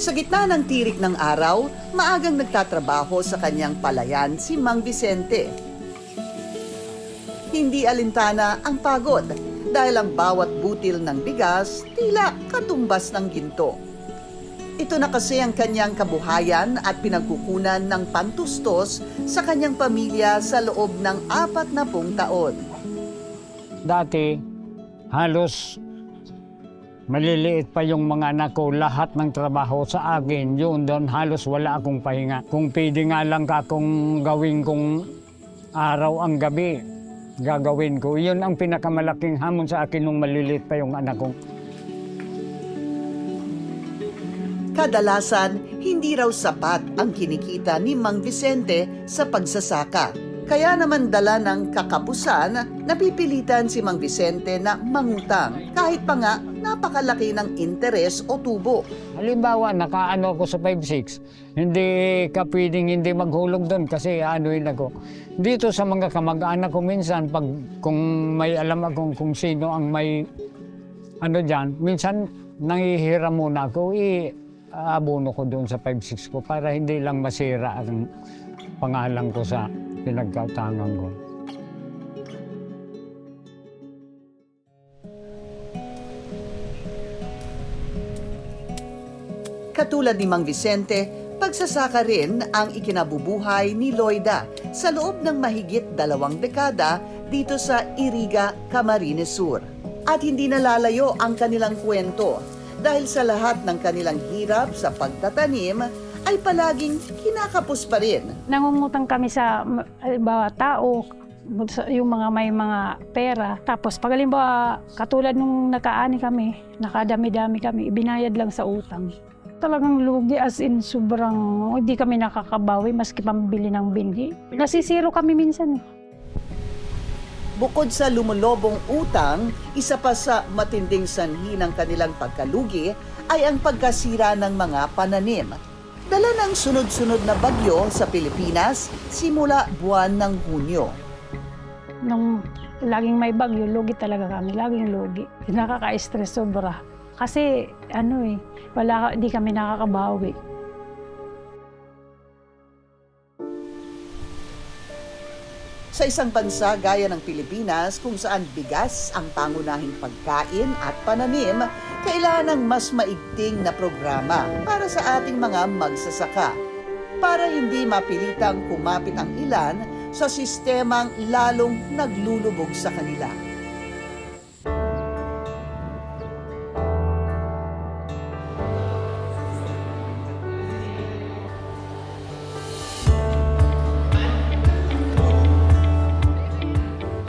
Sa gitna ng tirik ng araw, maagang nagtatrabaho sa kanyang palayan si Mang Vicente. Hindi alintana ang pagod dahil ang bawat butil ng bigas tila katumbas ng ginto. Ito na kasi ang kanyang kabuhayan at pinagkukunan ng pantustos sa kanyang pamilya sa loob ng 40 taon. Dati, halos maliliit pa yung mga anak ko, lahat ng trabaho sa akin, yun doon halos wala akong pahinga. Kung pwede nga lang akong gawin kong araw ang gabi, gagawin ko. Yun ang pinakamalaking hamon sa akin nung maliliit pa yung anak ko. Kadalasan, hindi raw sapat ang kinikita ni Mang Vicente sa pagsasaka. Kaya naman dala ng kakapusan, napipilitan si Mang Vicente na mangutang kahit pa nga napakalaki ng interes o tubo. Halimbawa, nakaano ako sa 5-6, hindi ka pwedeng hindi maghulog doon kasi anuin ako. Dito sa mga kamag-anak ko minsan, kung may alam akong kung sino ang may ano dyan, minsan nangihiram muna ako, abono ko doon sa 5-6 ko para hindi lang masira ang pangalan ko sa pinagkautangan ko. Katulad ni Mang Vicente, pagsasaka rin ang ikinabubuhay ni Loida sa loob ng mahigit 2 dekada dito sa Iriga, Camarines Sur. At hindi nalalayo ang kanilang kwento dahil sa lahat ng kanilang hirap sa pagtatanim ay palaging kinakapos pa rin. Nangungutang kami sa halimbawa tao, yung mga may mga pera. Tapos pag halimbawa katulad nung nakaani kami, nakadami-dami kami, ibinayad lang sa utang. Talagang lugi as in sobrang hindi kami nakakabawi maski pambili ng binhi. Nasisiro kami minsan. Bukod sa lumulobong utang, isa pa sa matinding sanhi ng kanilang pagkalugi ay ang pagkasira ng mga pananim. Dala ng sunod-sunod na bagyo sa Pilipinas simula buwan ng Hunyo. Nung laging may bagyo, lugi talaga kami, laging lugi. Nakaka-stress sobra. Kasi di kami nakakabawi. Sa isang bansa gaya ng Pilipinas kung saan bigas ang pangunahing pagkain at pananim, kailangan ng mas maigting na programa para sa ating mga magsasaka para hindi mapilitang kumapit ang ilan sa sistemang lalong naglulubog sa kanila.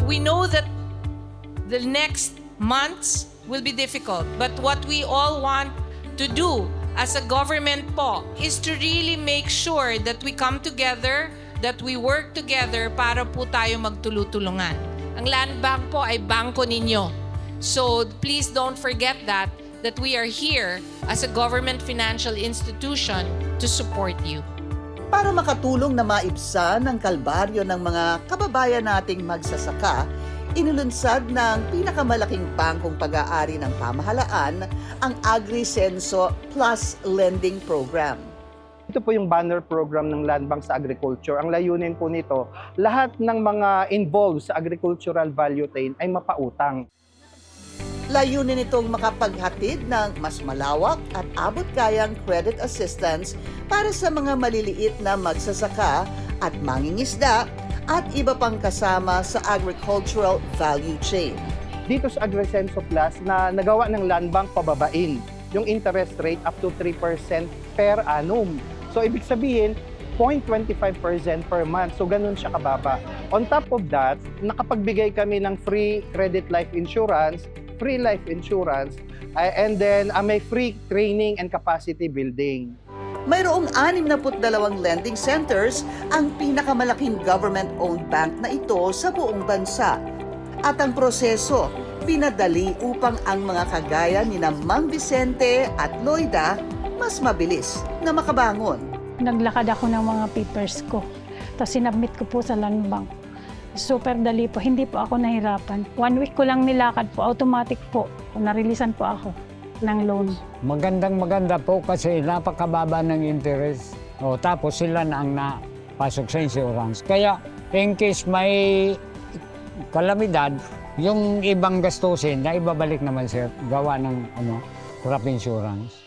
We know that the next months will be difficult, but what we all want to do as a government po is to really make sure that we come together, that we work together para po tayo magtulutulungan. Ang Land Bank po ay bangko ninyo. So please don't forget that we are here as a government financial institution to support you. Para makatulong na maibsan ang kalbaryo ng mga kababayan nating magsasaka, inulunsad ng pinakamalaking bangkong pag-aari ng pamahalaan ang AgriSenso Plus Lending Program. Ito po yung banner program ng Land Bank sa agriculture. Ang layunin po nito, lahat ng mga involved sa agricultural value chain ay mapautang. Layunin itong makapaghatid ng mas malawak at abot-kayang credit assistance para sa mga maliliit na magsasaka at mangingisda at iba pang kasama sa agricultural value chain. Dito sa AgriSenso Plus na nagawa ng Land Bank pababain yung interest rate up to 3% per annum. So ibig sabihin, 0.25% per month. So ganun siya kababa. On top of that, nakapagbigay kami ng free credit life insurance, free life insurance, and then may free training and capacity building. Mayroong 62 lending centers ang pinakamalaking government-owned bank na ito sa buong bansa. At ang proseso, pinadali upang ang mga kagaya ni Mang Vicente at Loida mas mabilis na makabangon. Naglakad ako ng mga papers ko. Tapos sinabmit ko po sa Land Bank. Super dali po, hindi po ako nahirapan. 1 week ko lang nilakad po, automatic po. Narilisan po ako. ng loan. Maganda po kasi napakababa ng interest. Tapos sila na ang napasok sa insurance. Kaya in case may kalamidad, yung ibang gastusin na ibabalik naman sir, gawa ng crop insurance.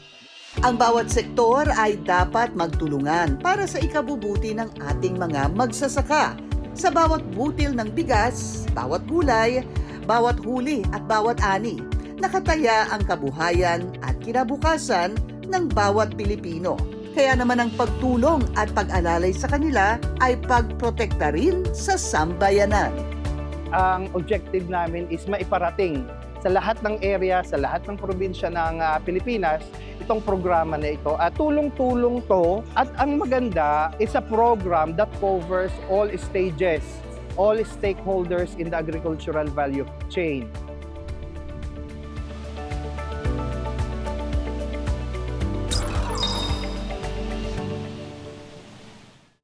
Ang bawat sektor ay dapat magtulungan para sa ikabubuti ng ating mga magsasaka. Sa bawat butil ng bigas, bawat gulay, bawat huli at bawat ani, nakataya ang kabuhayan at kinabukasan ng bawat Pilipino. Kaya naman ang pagtulong at pag-alalay sa kanila ay pagprotekta rin sa sambayanan. Ang objective namin is maiparating sa lahat ng area, sa lahat ng probinsya ng Pilipinas, itong programa na ito. At tulong-tulong to. At ang maganda is a program that covers all stages, all stakeholders in the agricultural value chain.